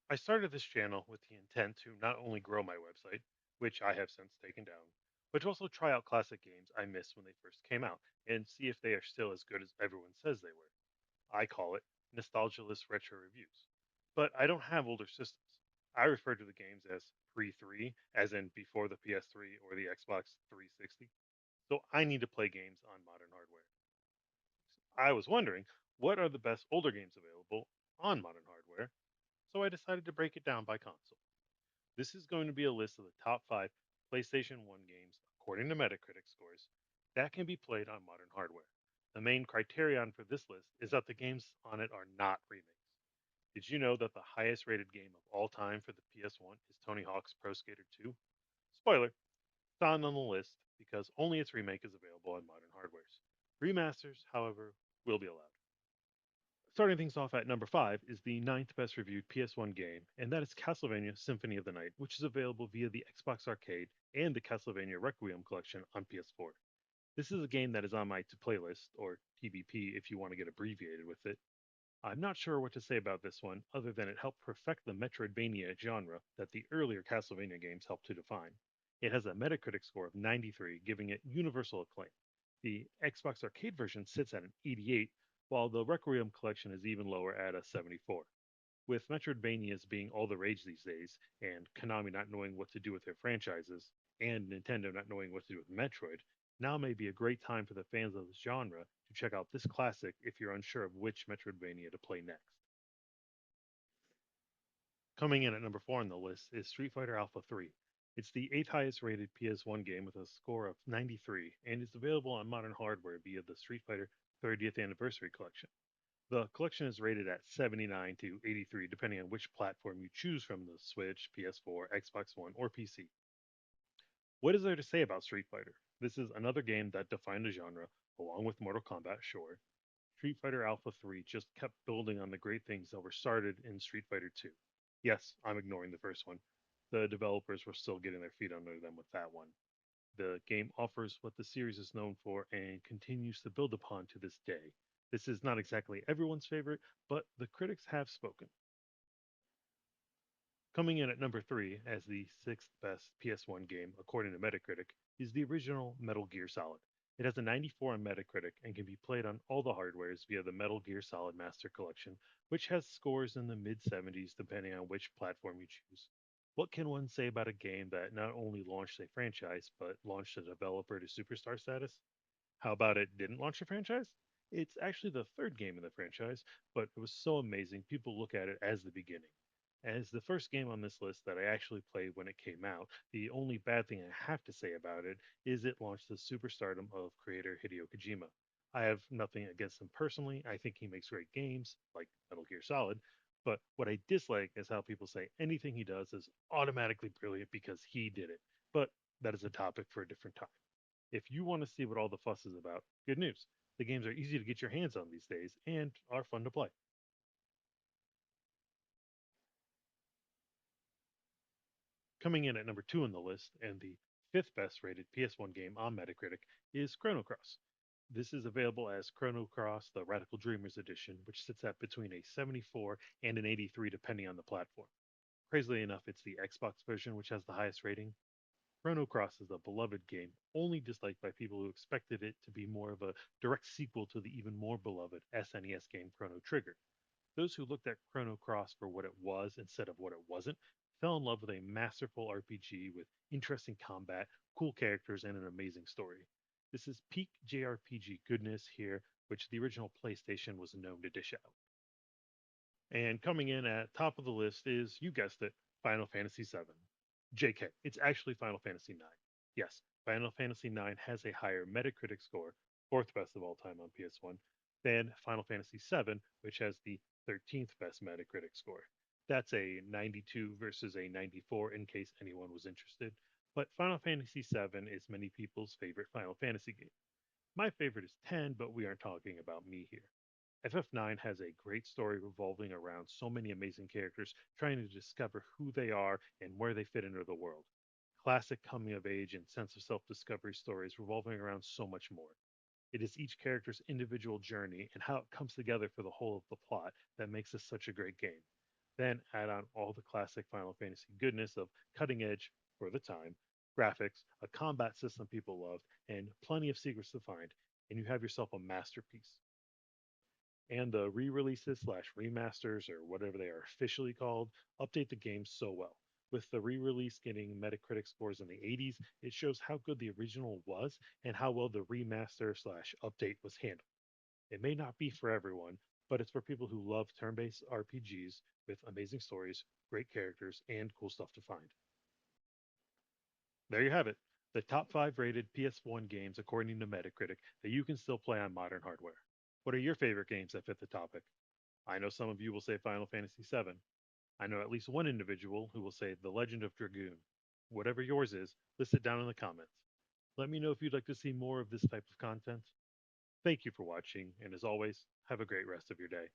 I started this channel with the intent to not only grow my website, which I have since taken down, but to also try out classic games I missed when they first came out and see if they are still as good as everyone says they were. I call it nostalgialess retro reviews. But I don't have older systems. I refer to the games as pre 3, as in before the PS3 or the Xbox 360. So I need to play games on modern hardware. I was wondering, what are the best older games available on modern hardware? So I decided to break it down by console. This is going to be a list of the top 5 PlayStation 1 games, according to Metacritic scores, that can be played on modern hardware. The main criterion for this list is that the games on it are not remakes. Did you know that the highest rated game of all time for the PS1 is Tony Hawk's Pro Skater 2? Spoiler, it's not on the list because only its remake is available on modern hardwares. Remasters, however, will be allowed. Starting things off at number 5 is the ninth best reviewed PS1 game, and that is Castlevania Symphony of the Night, which is available via the Xbox Arcade and the Castlevania Requiem collection on PS4. This is a game that is on my to play list, or TBP if you want to get abbreviated with it. I'm not sure what to say about this one, other than it helped perfect the Metroidvania genre that the earlier Castlevania games helped to define. It has a Metacritic score of 93, giving it universal acclaim. The Xbox Arcade version sits at an 88, while the Requiem collection is even lower at a 74. With Metroidvanias being all the rage these days, and Konami not knowing what to do with their franchises, and Nintendo not knowing what to do with Metroid, now may be a great time for the fans of this genre to check out this classic if you're unsure of which Metroidvania to play next. Coming in at number 4 on the list is Street Fighter Alpha 3. It's the 8th highest rated PS1 game with a score of 93 and is available on modern hardware via the Street Fighter 30th Anniversary Collection. The collection is rated at 79 to 83 depending on which platform you choose from the Switch, PS4, Xbox One, or PC. What is there to say about Street Fighter? This is another game that defined a genre, along with Mortal Kombat, sure. Street Fighter Alpha 3 just kept building on the great things that were started in Street Fighter 2. Yes, I'm ignoring the first one. The developers were still getting their feet under them with that one. The game offers what the series is known for and continues to build upon to this day. This is not exactly everyone's favorite, but the critics have spoken. Coming in at number 3 as the sixth best PS1 game, according to Metacritic, is the original Metal Gear Solid. It has a 94 on Metacritic and can be played on all the hardwares via the Metal Gear Solid Master Collection, which has scores in the mid 70s depending on which platform you choose. What can one say about a game that not only launched a franchise, but launched a developer to superstar status? How about it didn't launch a franchise? It's actually the third game in the franchise, but it was so amazing people look at it as the beginning. As the first game on this list that I actually played when it came out, the only bad thing I have to say about it is it launched the superstardom of creator Hideo Kojima. I have nothing against him personally. I think he makes great games, like Metal Gear Solid, but what I dislike is how people say anything he does is automatically brilliant because he did it. But that is a topic for a different time. If you want to see what all the fuss is about, good news. The games are easy to get your hands on these days and are fun to play. Coming in at number 2 on the list, and the fifth best rated PS1 game on Metacritic, is Chrono Cross. This is available as Chrono Cross The Radical Dreamers Edition, which sits at between a 74 and an 83 depending on the platform. Crazily enough, it's the Xbox version which has the highest rating. Chrono Cross is a beloved game, only disliked by people who expected it to be more of a direct sequel to the even more beloved SNES game Chrono Trigger. Those who looked at Chrono Cross for what it was instead of what it wasn't fell in love with a masterful RPG with interesting combat, cool characters, and an amazing story. This is peak JRPG goodness here, which the original PlayStation was known to dish out. And coming in at top of the list is, you guessed it, Final Fantasy VII. JK, it's actually Final Fantasy IX. Yes, Final Fantasy IX has a higher Metacritic score, fourth best of all time on PS1, than Final Fantasy VII, which has the 13th best Metacritic score. That's a 92 versus a 94 in case anyone was interested. But Final Fantasy VII is many people's favorite Final Fantasy game. My favorite is 10, but we aren't talking about me here. FF9 has a great story revolving around so many amazing characters trying to discover who they are and where they fit into the world. Classic coming of age and sense of self discovery stories revolving around so much more. It is each character's individual journey and how it comes together for the whole of the plot that makes this such a great game. Then add on all the classic Final Fantasy goodness of cutting edge for the time, graphics, a combat system people loved, and plenty of secrets to find, and you have yourself a masterpiece. And the re-releases slash remasters or whatever they are officially called update the game so well. With the re-release getting Metacritic scores in the 80s, it shows how good the original was and how well the remaster slash update was handled. It may not be for everyone, but it's for people who love turn-based RPGs with amazing stories, great characters, and cool stuff to find. There you have it. The top 5 rated PS1 games according to Metacritic that you can still play on modern hardware. What are your favorite games that fit the topic? I know some of you will say Final Fantasy VII. I know at least one individual who will say The Legend of Dragoon. Whatever yours is, list it down in the comments. Let me know if you'd like to see more of this type of content. Thank you for watching, and as always, have a great rest of your day.